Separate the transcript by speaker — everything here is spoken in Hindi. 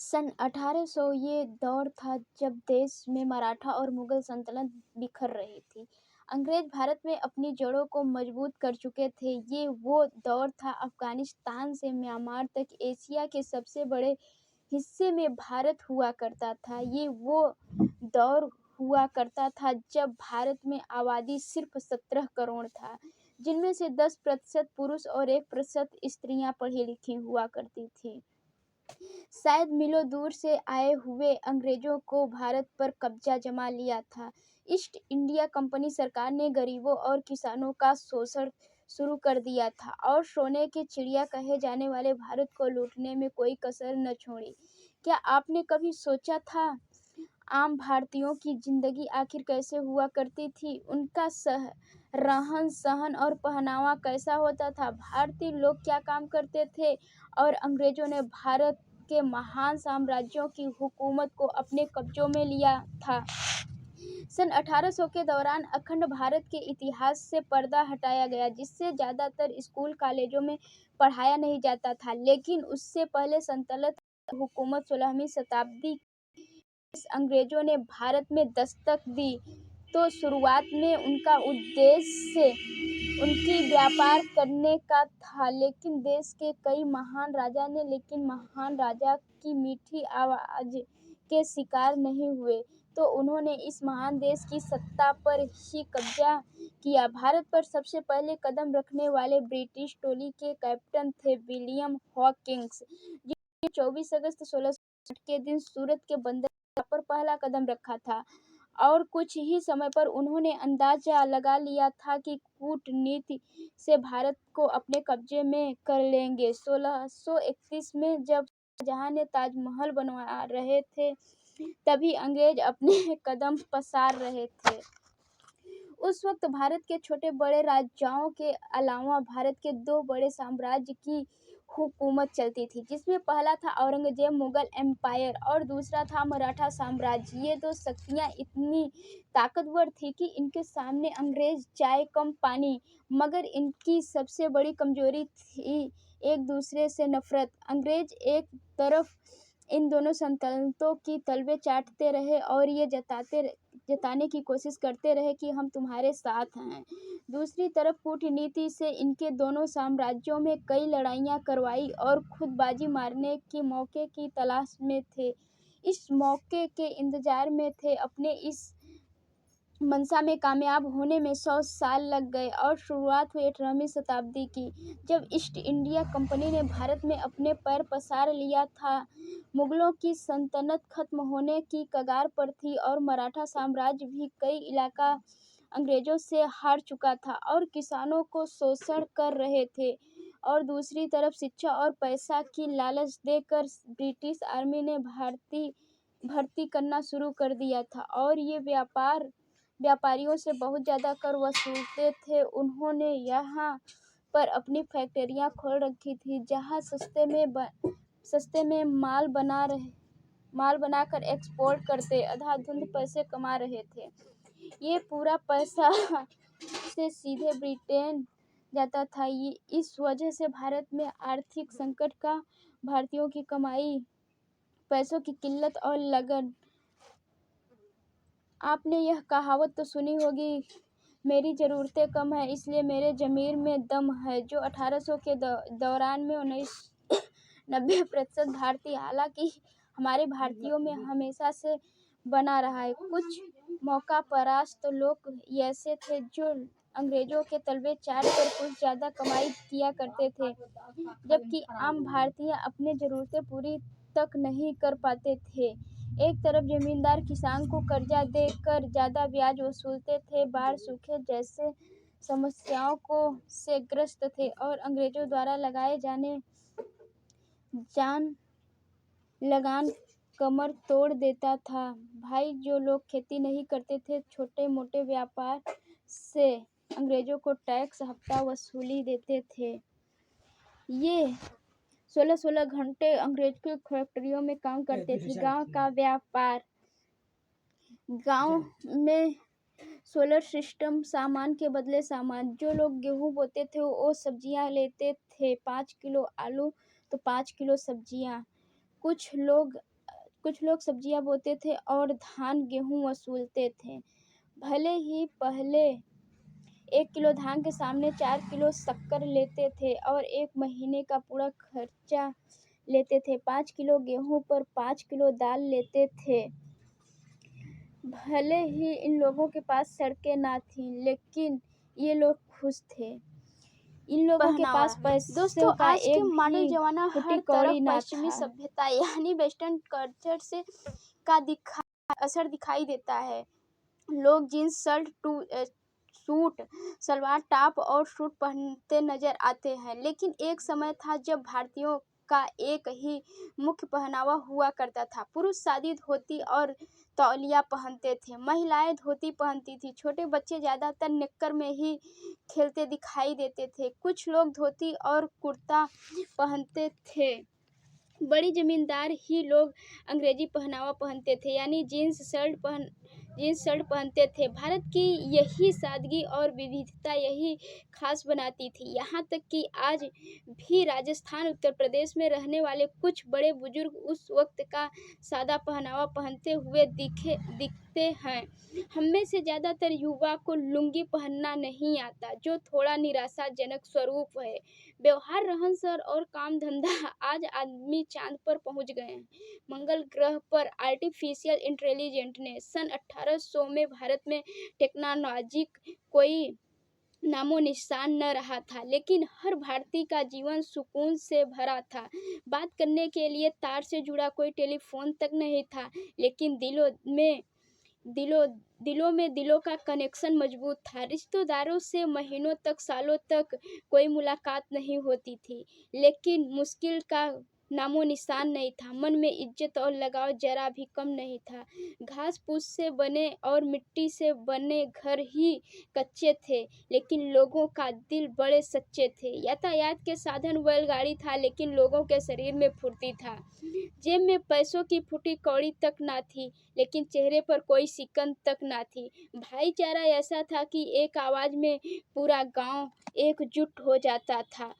Speaker 1: सन 1800 ये दौर था जब देश में मराठा और मुगल सल्तनत बिखर रही थी। अंग्रेज भारत में अपनी जड़ों को मजबूत कर चुके थे। ये वो दौर था अफ़गानिस्तान से म्यांमार तक एशिया के सबसे बड़े हिस्से में भारत हुआ करता था। ये वो दौर हुआ करता था जब भारत में आबादी सिर्फ 17 करोड़ था, जिनमें से 10% पुरुष और 1% स्त्रियां पढ़ी लिखी हुआ करती थीं। शायद मीलों दूर से आए हुए अंग्रेजों को भारत पर कब्जा जमा लिया था। ईस्ट इंडिया कंपनी सरकार ने गरीबों और किसानों का शोषण शुरू कर दिया था और सोने की चिड़िया कहे जाने वाले भारत को लूटने में कोई कसर न छोड़ी। क्या आपने कभी सोचा था आम भारतीयों की जिंदगी आखिर कैसे हुआ करती थी? उनका रहन सहन और पहनावा कैसा होता था? भारतीय लोग क्या काम करते थे और अंग्रेजों ने भारत के महान साम्राज्यों की हुकूमत को अपने कब्जों में लिया था। सन 1800 के दौरान अखंड भारत के इतिहास से पर्दा हटाया गया, जिससे ज़्यादातर स्कूल कॉलेजों में पढ़ाया नहीं जाता था। लेकिन उससे पहले सल्तनत हुकूमत 16वीं शताब्दी अंग्रेजों ने भारत में दस्तक दी, तो शुरुआत में उनका उद्देश्य उनकी व्यापार करने का था, लेकिन देश के कई महान राजा की मीठी आवाज़ के शिकार नहीं हुए, तो उन्होंने इस महान देश की सत्ता पर ही कब्जा किया। भारत पर सबसे पहले कदम रखने वाले ब्रिटिश टोली के कैप्टन थे विलियम हॉकिंस, जिन्होंने 24 अगस्त 1660 के दिन सूरत के बंदरगाह पर पहला कदम रखा था और कुछ ही समय पर उन्होंने अंदाजा लगा लिया था कि कूटनीति से भारत को अपने कब्जे में कर लेंगे। 1631 में जब शाहजहां ने ताजमहल बनवा रहे थे, तभी अंग्रेज अपने कदम पसार रहे थे। उस वक्त भारत के छोटे बड़े राजाओं के अलावा भारत के 2 बड़े साम्राज्य की हुकूमत चलती थी, जिसमें पहला था औरंगजेब मुगल एम्पायर और दूसरा था मराठा साम्राज्य। ये 2 शक्तियाँ इतनी ताकतवर थी कि इनके सामने अंग्रेज चाय कम पानी, मगर इनकी सबसे बड़ी कमजोरी थी एक दूसरे से नफरत। अंग्रेज एक तरफ इन दोनों सल्तनतों की तलवे चाटते रहे और ये जताने की कोशिश करते रहे कि हम तुम्हारे साथ हैं। दूसरी तरफ कूटनीति से इनके दोनों साम्राज्यों में कई लड़ाइयाँ करवाई और खुद बाजी मारने के मौके की तलाश में थे। इस मौके के इंतजार में थे। अपने इस मंशा में कामयाब होने में 100 साल लग गए और शुरुआत हुई 18वीं शताब्दी की, जब ईस्ट इंडिया कंपनी ने भारत में अपने पैर पसार लिया था। मुगलों की सल्तनत खत्म होने की कगार पर थी और मराठा साम्राज्य भी कई इलाका अंग्रेजों से हार चुका था और किसानों को शोषण कर रहे थे। और दूसरी तरफ शिक्षा और पैसा की लालच देकर ब्रिटिश आर्मी ने भर्ती करना शुरू कर दिया था और ये व्यापारियों से बहुत ज़्यादा कर वसूलते थे। उन्होंने यहाँ पर अपनी फैक्ट्रियाँ खोल रखी थी, जहाँ सस्ते में माल बनाकर एक्सपोर्ट करते अंधाधुंध पैसे कमा रहे थे। ये पूरा पैसा से सीधे ब्रिटेन जाता था। इस वजह से भारत में आर्थिक संकट का भारतीयों की कमाई, पैसों की किल्लत और लगन। आपने यह कहावत तो सुनी होगी, मेरी ज़रूरतें कम है इसलिए मेरे ज़मीर में दम है, जो 1800 के दौरान में 90% भारतीय, हालांकि हमारे भारतीयों में हमेशा से बना रहा है। कुछ मौका परास्त लोग ऐसे थे जो अंग्रेजों के तलवे चाट कर कुछ ज़्यादा कमाई किया करते थे, जबकि आम भारतीय अपनी ज़रूरतें पूरी तक नहीं कर पाते थे। एक तरफ जमींदार किसान को कर्जा देकर ज़्यादा ब्याज वसूलते थे, बाढ़ सूखे जैसे समस्याओं से ग्रस्त थे और अंग्रेजों द्वारा लगाए जाने लगान कमर तोड़ देता था। भाई, जो लोग खेती नहीं करते थे, छोटे मोटे व्यापार से अंग्रेजों को टैक्स हफ्ता वसूली देते थे। ये 16-16 घंटे अंग्रेज की फैक्ट्रियों में काम करते थे। गांव का व्यापार। गांव में सोलर सिस्टम, सामान के बदले सामान। जो लोग गेहूं बोते थे वो सब्जियां लेते थे, 5 किलो आलू तो 5 किलो सब्जियां। कुछ लोग कुछ लोग सब्जियां बोते थे और धान गेहूं वसूलते थे। भले ही पहले 1 किलो धान के सामने 4 किलो शक्कर लेते थे और 1 महीने का पूरा खर्चा लेते थे। 5 किलो गेहूं पर 5 किलो दाल लेते थे। भले ही इन लोगों के पास सड़कें ना थीं, लेकिन ये लोग खुश थे। इन लोगों के पास पैसों
Speaker 2: दोस्तों,
Speaker 1: का
Speaker 2: आज के
Speaker 1: एक
Speaker 2: मॉडर्न
Speaker 1: भी
Speaker 2: जमाना हर
Speaker 1: फुटी
Speaker 2: तरफ
Speaker 1: कौड़ी ना
Speaker 2: पश्चिमी
Speaker 1: था।
Speaker 2: सभ्यता यानी वेस्टर्न कल्चर से का असर दिखाई देता है। लोग जीन्स सूट सलवार टॉप और सूट पहनते नजर आते हैं, लेकिन एक समय था जब भारतीयों का एक ही मुख्य पहनावा हुआ करता था। पुरुष सादी धोती और तौलिया पहनते थे, महिलाएं धोती पहनती थी, छोटे बच्चे ज्यादातर निक्कर में ही खेलते दिखाई देते थे। कुछ लोग धोती और कुर्ता पहनते थे। बड़ी जमींदार ही लोग अंग्रेजी पहनावा पहनते थे, यानी जीन्स शर्ट पहनते थे। भारत की यही सादगी और विविधता यही खास बनाती थी। यहाँ तक कि आज भी राजस्थान, उत्तर प्रदेश में रहने वाले कुछ बड़े बुजुर्ग उस वक्त का सादा पहनावा पहनते हुए दिखते हैं। हम में से ज़्यादातर युवा को लुंगी पहनना नहीं आता, जो थोड़ा निराशाजनक स्वरूप है। व्यवहार, रहन-सहन और काम-धंधा आज आदमी चाँद पर पहुँच गए हैं। मंगल ग्रह पर आर्टिफिशियल इंटेलिजेंस ने सन 1800 में भारत में टेक्नोलॉजी कोई नामो-निशान न रहा था, लेकिन हर भारतीय का जीवन सुकून से भरा था। बात करने के लिए तार से जुड़ा कोई टेलीफोन तक नहीं था, लेकिन दिलों का कनेक्शन मजबूत था। रिश्तेदारों से महीनों तक, सालों तक कोई मुलाकात नहीं होती थी, लेकिन मुश्किल का नामो निशान नहीं था। मन में इज्जत और लगाव जरा भी कम नहीं था। घास फूस से बने और मिट्टी से बने घर ही कच्चे थे, लेकिन लोगों का दिल बड़े सच्चे थे। यातायात के साधन बैलगाड़ी था, लेकिन लोगों के शरीर में फुर्ती था। जेब में पैसों की फूटी कौड़ी तक ना थी, लेकिन चेहरे पर कोई सिकन तक ना थी। भाईचारा ऐसा था कि एक आवाज में पूरा गांव एकजुट हो जाता था।